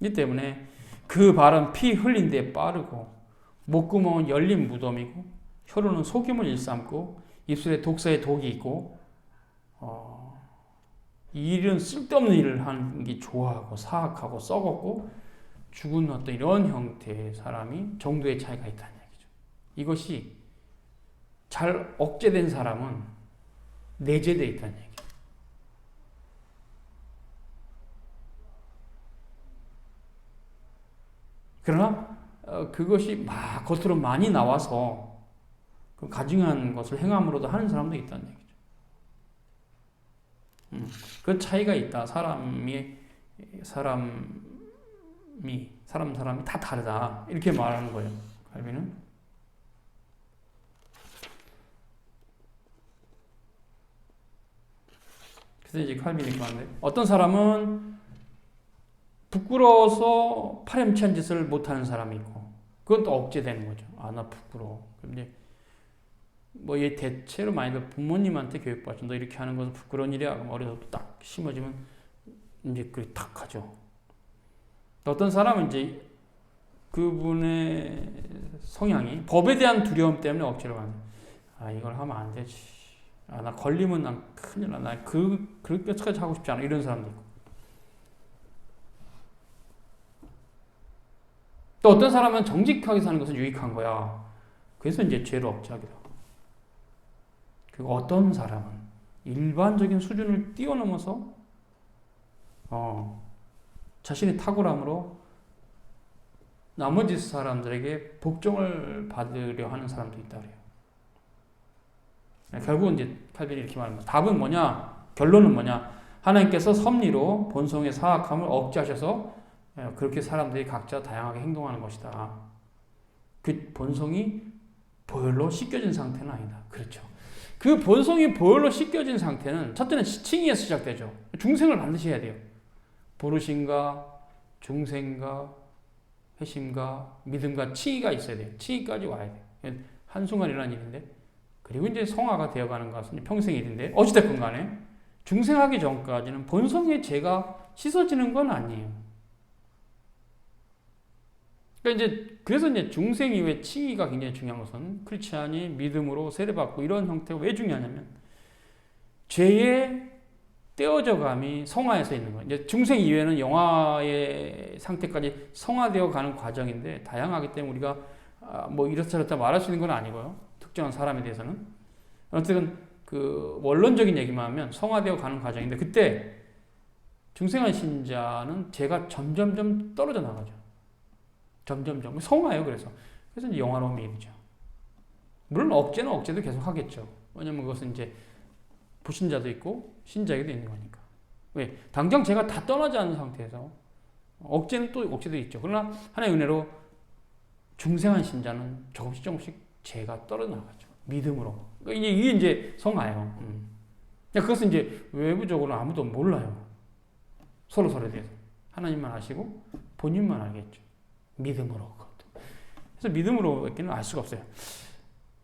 이 때문에 그 발은 피 흘린 데 빠르고 목구멍은 열린 무덤이고 혀로는 속임을 일삼고 입술에 독사의 독이 있고 이런 쓸데없는 일을 하는 게 좋아하고 사악하고 썩었고 죽은 어떤 이런 형태의 사람이 정도의 차이가 있다는 얘기죠. 이것이 잘 억제된 사람은 내재되어 있다는 얘기죠. 그러나 그것이 막 겉으로 많이 나와서 그 가증한 것을 행함으로도 하는 사람도 있다는 얘기죠. 그 차이가 있다. 사람이 다 다르다. 이렇게 말하는 거예요. 칼빈은. 그래서 이제 칼빈이 이렇게 말하는데 어떤 사람은 부끄러워서 파렴치한 짓을 못하는 사람이 있고 그건 또 억제되는 거죠. 나 부끄러워. 그럼 이제 얘 대체로 많이들 부모님한테 교육받죠. 너 이렇게 하는 것은 부끄러운 일이야. 그럼 어려서 딱 심어지면 이제 그게 탁 하죠. 어떤 사람은 이제 그분의 성향이 법에 대한 두려움 때문에 억지로 하는, 이걸 하면 안 되지. 나 걸리면 난 큰일 나. 나 그렇게까지 하고 싶지 않아. 이런 사람도 있고. 또 어떤 사람은 정직하게 사는 것은 유익한 거야. 그래서 이제 죄를 억제하기도 하고. 그리고 어떤 사람은 일반적인 수준을 뛰어넘어서 자신의 탁월함으로 나머지 사람들에게 복종을 받으려 하는 사람도 있다 그래요. 결국은 이제 칼빈이 이렇게 말합니다. 답은 뭐냐? 결론은 뭐냐? 하나님께서 섭리로 본성의 사악함을 억제하셔서 그렇게 사람들이 각자 다양하게 행동하는 것이다. 그 본성이 보혈로 씻겨진 상태는 아니다. 그렇죠. 그 본성이 보혈로 씻겨진 상태는 첫째는 칭의에서 시작되죠. 중생을 반드시 해야 돼요. 부르심과 중생과 회심과 믿음과 칭의가 있어야 돼요. 칭의까지 와야 돼요. 한순간 일어난 일인데, 그리고 이제 성화가 되어가는 것은 평생 일인데, 어찌됐건 간에 중생하기 전까지는 본성의 죄가 씻어지는 건 아니에요. 그러니까 그래서 이제 중생 이후에 칭의가 굉장히 중요한 것은 크리스찬이 믿음으로 세례받고 이런 형태가 왜 중요하냐면 죄의 떼어져감이 성화에서 있는 거예요. 이제 중생 이후에는 영화의 상태까지 성화되어 가는 과정인데 다양하기 때문에 우리가 뭐 이렇다 말할 수 있는 건 아니고요. 특정한 사람에 대해서는. 어쨌든 그 원론적인 얘기만 하면 성화되어 가는 과정인데 그때 중생한 신자는 죄가 점점점 떨어져 나가죠. 점점점 성화예요. 그래서 이제 영화로움이 이르죠. 물론 억제도 계속 하겠죠. 왜냐면 그것은 이제 불신자도 있고 신자에게도 있는 거니까. 왜? 당장 제가 다 떠나지 않은 상태에서 억제도 있죠. 그러나 하나의 은혜로 중생한 신자는 조금씩 죄가 떨어져 나가죠. 믿음으로. 그러니까 이게 이제 성화예요. 그것은 이제 외부적으로 아무도 몰라요. 서로에 대해서. 하나님만 아시고 본인만 알겠죠. 믿음으로. 그래서 믿음으로 밖에는 알 수가 없어요.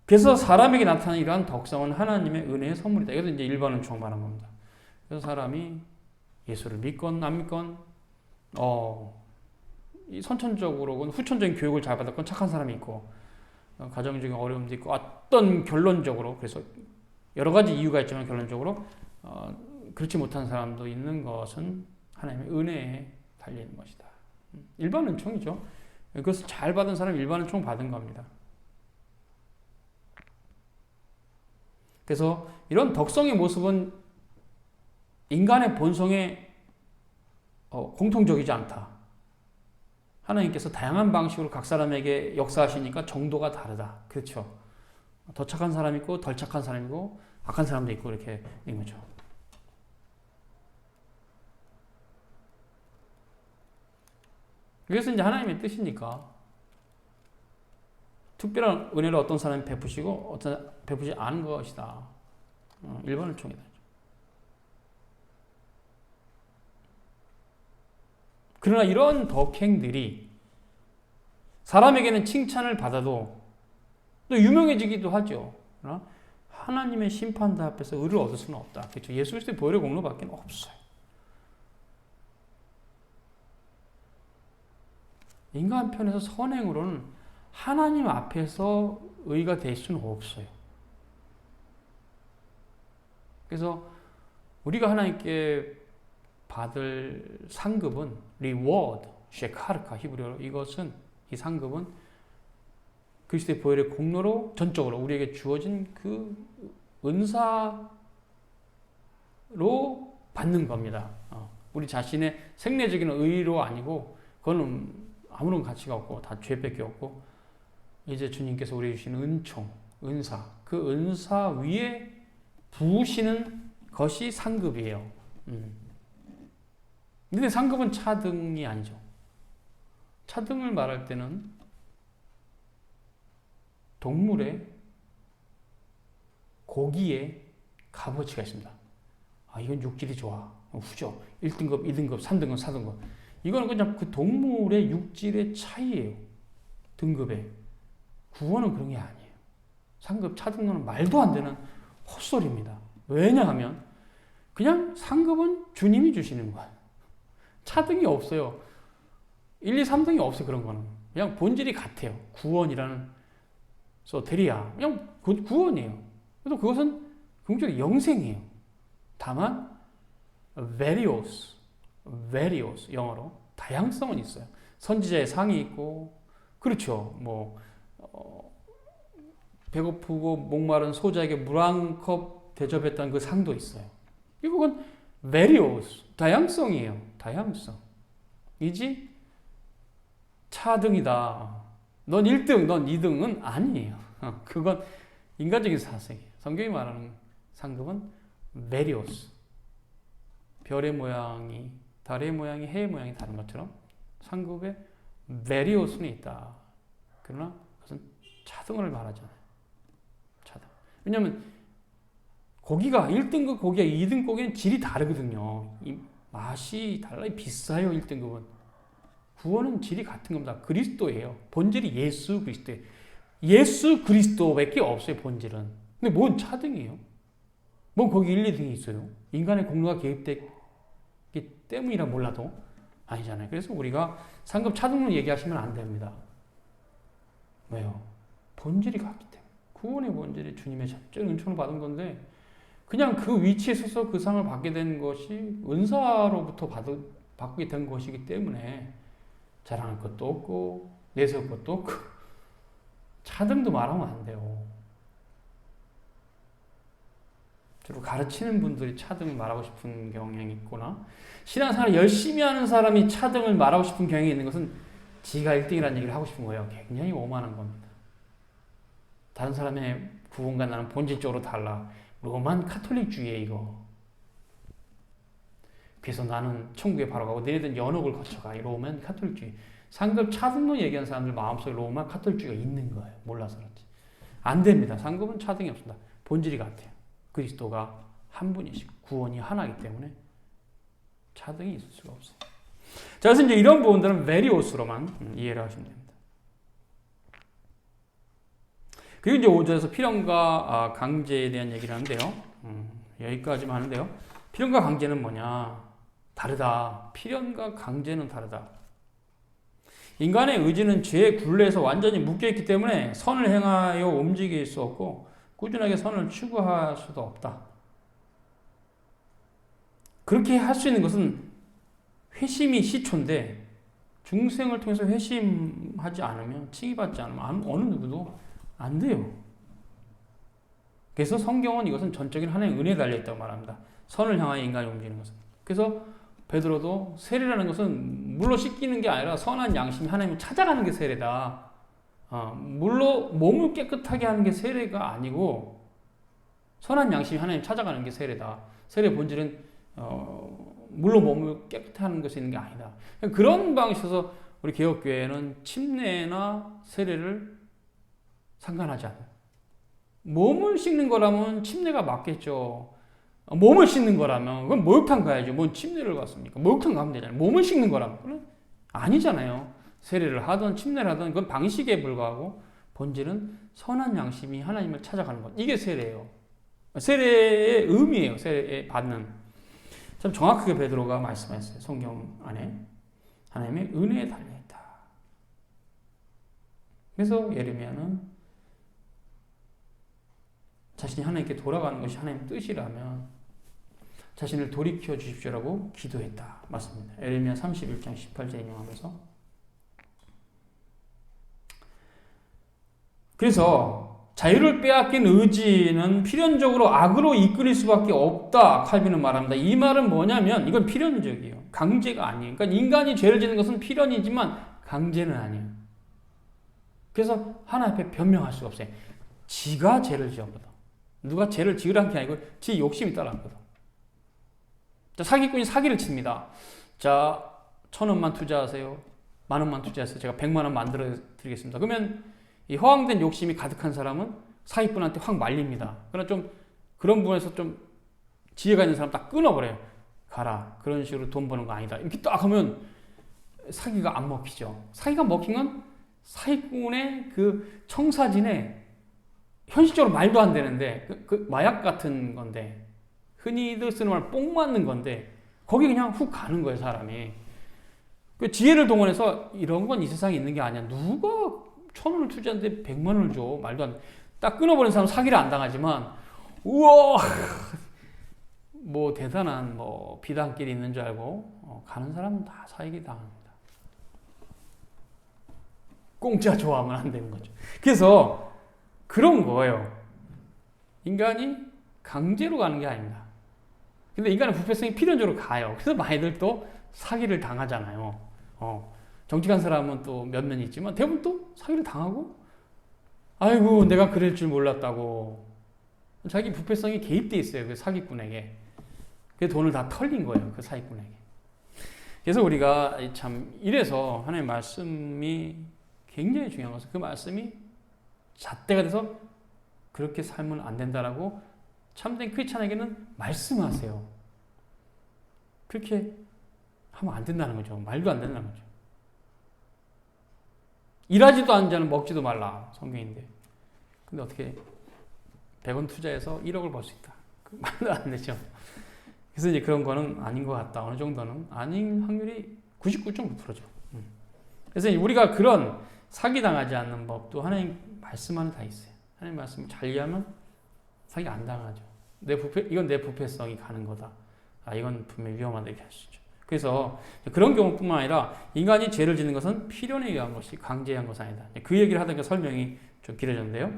그래서 사람에게 나타나는 이러한 덕성은 하나님의 은혜의 선물이다. 이것도 이제 일반은 총말한 겁니다. 그래서 사람이 예수를 믿건 안 믿건, 선천적으로는 후천적인 교육을 잘 받았건 착한 사람이 있고, 가정적인 어려움도 있고, 어떤 결론적으로, 그래서 여러 가지 이유가 있지만 결론적으로, 그렇지 못한 사람도 있는 것은 하나님의 은혜에 달려있는 것이다. 일반 은총이죠. 그것을 잘 받은 사람이 일반 은총 받은 겁니다. 그래서 이런 덕성의 모습은 인간의 본성에 공통적이지 않다. 하나님께서 다양한 방식으로 각 사람에게 역사하시니까 정도가 다르다. 그렇죠. 더 착한 사람이 있고 덜 착한 사람이고 악한 사람도 있고 이렇게 있는 거죠. 그래서 이제 하나님의 뜻이니까 특별한 은혜를 어떤 사람이 베푸시고 어떤 베푸지 않은 것이다. 일반을 총이다. 그러나 이런 덕행들이 사람에게는 칭찬을 받아도 또 유명해지기도 하죠. 그러나 하나님의 심판대 앞에서 의를 얻을 수는 없다. 그렇죠? 예수 그리스도의 보혈의 공로밖에 없어요. 인간 편에서 선행으로는 하나님 앞에서 의가 될 수는 없어요. 그래서 우리가 하나님께 받을 상급은 reward, 셰카르카 히브리어로 이것은 이 상급은 그리스도의 보혈의 공로로 전적으로 우리에게 주어진 그 은사로 받는 겁니다. 우리 자신의 생리적인 의로 아니고 그거는 아무런 가치가 없고 다 죄밖에 없고 이제 주님께서 우리에게 주신 은총, 은사, 그 은사 위에 부으시는 것이 상급이에요. 근데 상급은 차등이 아니죠. 차등을 말할 때는 동물의 고기에 값어치가 있습니다. 이건 육질이 좋아. 후져. 1등급, 2등급, 3등급, 4등급. 이거는 그냥 그 동물의 육질의 차이예요. 등급에. 구원은 그런 게 아니에요. 상급, 차등은 말도 안 되는 헛소리입니다. 왜냐하면 그냥 상급은 주님이 주시는 거예요. 차등이 없어요. 1, 2, 3등이 없어요. 그런 거는. 그냥 본질이 같아요. 구원이라는 소테리아. 그냥 구원이에요. 그래서 그것은 궁극적으로 영생이에요. 다만 various 영어로 다양성은 있어요. 선지자의 상이 있고, 그렇죠. 뭐 배고프고 목마른 소자에게 물 한 컵 대접했다는 그 상도 있어요. 이건 various 다양성이에요. 다양성. 이지 차등이다. 넌 1등, 넌 2등은 아니에요. 그건 인간적인 사색이에요. 성경이 말하는 상급은 various. 별의 모양이, 달의 모양이, 해의 모양이 다른 것처럼 상급에 various는 있다. 그러나 그것은 차등을 말하잖아요. 차등. 왜냐하면 고기가 1등급 고기와 2등급 고기는 질이 다르거든요. 이 맛이 달라요. 비싸요. 1등급은. 구원은 질이 같은 겁니다. 그리스도예요. 본질이 예수 그리스도예요. 예수 그리스도밖에 없어요. 본질은. 근데 뭔 차등이에요? 뭐 거기 1, 2등이 있어요. 인간의 공로가 개입됐기 때문이라 몰라도 아니잖아요. 그래서 우리가 상급 차등론 얘기하시면 안 됩니다. 왜요? 본질이 같기 때문에. 구원의 본질이 주님의 전적인 은총을 받은 건데 그냥 그 위치에 서서 그 상을 받게 된 것이 은사로부터 받게 된 것이기 때문에 자랑할 것도 없고 내세울 것도 없고 차등도 말하면 안 돼요. 주로 가르치는 분들이 차등을 말하고 싶은 경향이 있거나 신앙생활을 열심히 하는 사람이 차등을 말하고 싶은 경향이 있는 것은 지가 1등이라는 얘기를 하고 싶은 거예요. 굉장히 오만한 겁니다. 다른 사람의 구원과 나는 본질적으로 달라. 로만 카톨릭주의에 이거. 그래서 나는 천국에 바로 가고 너희들은 연옥을 거쳐가. 이 로만 카톨릭주의. 상급 차등론 얘기하는 사람들 마음속에 로만 카톨릭주의가 있는 거예요. 몰라서 그렇지. 안 됩니다. 상급은 차등이 없습니다. 본질이 같아요. 그리스도가 한 분이시고 구원이 하나이기 때문에 차등이 있을 수가 없어요. 자, 그래서 이제 이런 부분들은 various로만 이해를 하시면 됩니다. 그리고 이제 5절에서 필연과 강제에 대한 얘기를 하는데요. 여기까지만 하는데요. 필연과 강제는 뭐냐? 다르다. 필연과 강제는 다르다. 인간의 의지는 죄의 굴레에서 완전히 묶여있기 때문에 선을 행하여 움직일 수 없고 꾸준하게 선을 추구할 수도 없다. 그렇게 할 수 있는 것은 회심이 시초인데 중생을 통해서 회심하지 않으면 칭의받지 않으면 어느 누구도 안 돼요. 그래서 성경은 이것은 전적인 하나님의 은혜에 달려있다고 말합니다. 선을 향하여 인간이 움직이는 것은. 그래서 베드로도 세례라는 것은 물로 씻기는 게 아니라 선한 양심이 하나님을 찾아가는 게 세례다. 물로 몸을 깨끗하게 하는 게 세례가 아니고 선한 양심이 하나님 찾아가는 게 세례다. 세례 본질은 물로 몸을 깨끗하게 하는 것이 있는 게 아니다. 그런 방식에서 우리 개혁교회는 침례나 세례를 상관하지 않아요. 몸을 씻는 거라면 침례가 맞겠죠. 몸을 씻는 거라면 그건 목욕탕 가야죠. 뭔 침례를 갔습니까? 목욕탕 가면 되잖아요. 몸을 씻는 거라면 그건 아니잖아요. 세례를 하든 침례를 하든 그건 방식에 불과하고 본질은 선한 양심이 하나님을 찾아가는 것. 이게 세례예요. 세례의 의미예요. 세례에 받는. 참 정확하게 베드로가 말씀했어요. 성경 안에 하나님의 은혜에 달려있다. 그래서 예레미야는 자신이 하나님께 돌아가는 것이 하나님의 뜻이라면 자신을 돌이켜 주십시오라고 기도했다. 맞습니다. 예레미야 31장 18절 인용하면서 그래서 자유를 빼앗긴 의지는 필연적으로 악으로 이끌릴 수밖에 없다. 칼빈은 말합니다. 이 말은 뭐냐면 이건 필연적이에요. 강제가 아니에요. 그러니까 인간이 죄를 짓는 것은 필연이지만 강제는 아니에요. 그래서 하나님 앞에 변명할 수가 없어요. 지가 죄를 지었거든. 누가 죄를 지으라는 게 아니고 지 욕심이 따라하거든. 자, 사기꾼이 사기를 칩니다. 자, 1,000원만 투자하세요. 10,000원만 투자해서 제가 100만 원 만들어 드리겠습니다. 그러면 이 허황된 욕심이 가득한 사람은 사기꾼한테 확 말립니다. 그러나 좀 그런 부분에서 좀 지혜가 있는 사람 딱 끊어버려요. 가라. 그런 식으로 돈 버는 거 아니다. 이렇게 딱 하면 사기가 안 먹히죠. 사기가 먹힌 건 사기꾼의 그 청사진에 현실적으로 말도 안 되는데 그 마약 같은 건데 흔히들 쓰는 말 뽕 맞는 건데 거기 그냥 훅 가는 거예요. 사람이. 그 지혜를 동원해서 이런 건 이 세상에 있는 게 아니야. 누가 1,000원을 투자하는데 100만 원을 줘. 말도 안 돼. 딱 끊어버린 사람은 사기를 안 당하지만 우와 뭐 대단한 뭐 비단길이 있는 줄 알고 가는 사람은 다 사기 당합니다. 공짜 좋아하면 안 되는 거죠. 그래서 그런 거예요. 인간이 강제로 가는 게 아닙니다. 근데 인간의 부패성이 필연적으로 가요. 그래서 많이들 또 사기를 당하잖아요. 정직한 사람은 또 몇몇 있지만 대부분 또 사기를 당하고 아이고 내가 그럴 줄 몰랐다고 자기 부패성이 개입돼 있어요. 그 사기꾼에게. 그 돈을 다 털린 거예요. 그 사기꾼에게. 그래서 우리가 참 이래서 하나님의 말씀이 굉장히 중요한 것은 그 말씀이 잣대가 돼서 그렇게 살면 안 된다라고 참된 크리스찬에게는 말씀하세요. 그렇게 하면 안 된다는 거죠. 말도 안 된다는 거죠. 일하지도 않은 자는 먹지도 말라. 성경인데. 근데 어떻게 100원 투자해서 1억을 벌 수 있다. 말도 안 되죠. 그래서 이제 그런 거는 아닌 것 같다. 어느 정도는 아닌 확률이 99.9%죠. 그래서 우리가 그런 사기당하지 않는 법도 하나님 말씀 안에 다 있어요. 하나님 말씀을 잘 이해하면 사기 안 당하죠. 이건 내 부패성이 가는 거다. 이건 분명히 위험하다 이렇게 하시죠. 그래서 그런 경우뿐만 아니라 인간이 죄를 짓는 것은 필연에 의한 것이 강제에 의한 것이 아니다. 그 얘기를 하다가 설명이 좀 길어졌는데요.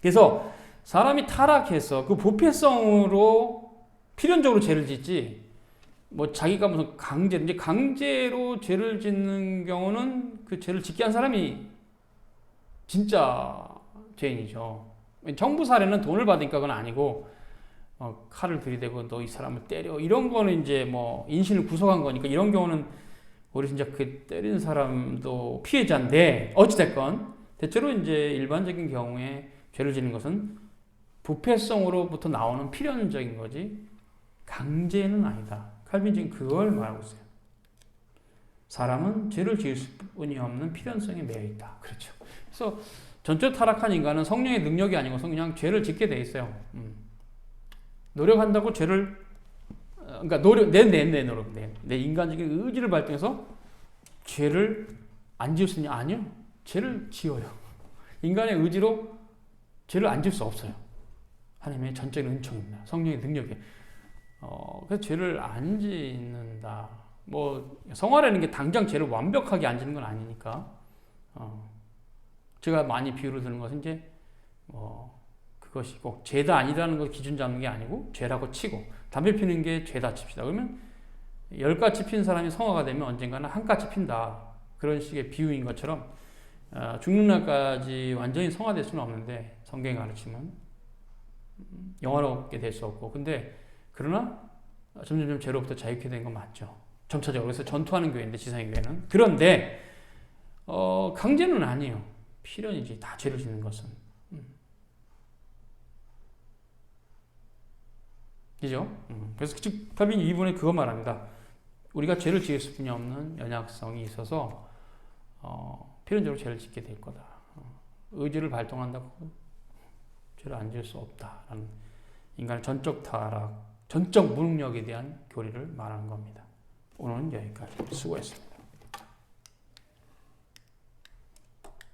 그래서 사람이 타락해서 그 부패성으로 필연적으로 죄를 짓지 뭐 자기가 무슨 강제로 죄를 짓는 경우는 그 죄를 짓게 한 사람이 진짜 죄인이죠. 정부 사례는 돈을 받으니까 그건 아니고 칼을 들이대고 너 이 사람을 때려 이런 거는 이제 뭐 인신을 구속한 거니까 이런 경우는 우리 진짜 그 때리는 사람도 피해자인데 어찌됐건 대체로 이제 일반적인 경우에 죄를 지는 것은 부패성으로부터 나오는 필연적인 거지 강제는 아니다. 칼빈주의는 그걸 말하고 있어요. 사람은 죄를 지을 수뿐이 없는 필연성에 매여 있다. 그렇죠. 그래서 전적으로 타락한 인간은 성령의 능력이 아니고 그냥 죄를 짓게 돼 있어요. 노력한다고 죄를 그러니까 내 노력 내 인간적인 의지를 발동해서 죄를 안 지을 수 있냐? 아니요. 죄를 지어요. 인간의 의지로 죄를 안 지을 수 없어요. 하나님의 전적인 은총입니다. 성령의 능력에. 그래서 죄를 안 짓는다. 뭐 성화라는 게 당장 죄를 완벽하게 안 짓는 건 아니니까. 제가 많이 비유를 드는 것은 이제 그것이 꼭 죄다 아니라는 걸 기준 잡는 게 아니고 죄라고 치고 담배 피는 게 죄다 칩시다. 그러면 10가지 핀 사람이 성화가 되면 언젠가는 한 가지 핀다. 그런 식의 비유인 것처럼 죽는 날까지 완전히 성화될 수는 없는데 성경이 가르치면 영원하게 될 수 없고 근데 그러나 점점 죄로부터 자유케 된 건 맞죠. 점차적으로. 그래서 전투하는 교회인데 지상의 교회는. 그런데 강제는 아니에요. 필연이지. 다 죄를 짓는 것은. 그죠? 그래서 즉 답인 2분에 그거 말합니다. 우리가 죄를 지을 수뿐이 없는 연약성이 있어서 필연적으로 죄를 짓게 될 거다. 의지를 발동한다고 죄를 안 지을 수 없다라는 인간의 전적 타락, 전적 무능력에 대한 교리를 말하는 겁니다. 오늘은 여기까지. 수고했습니다.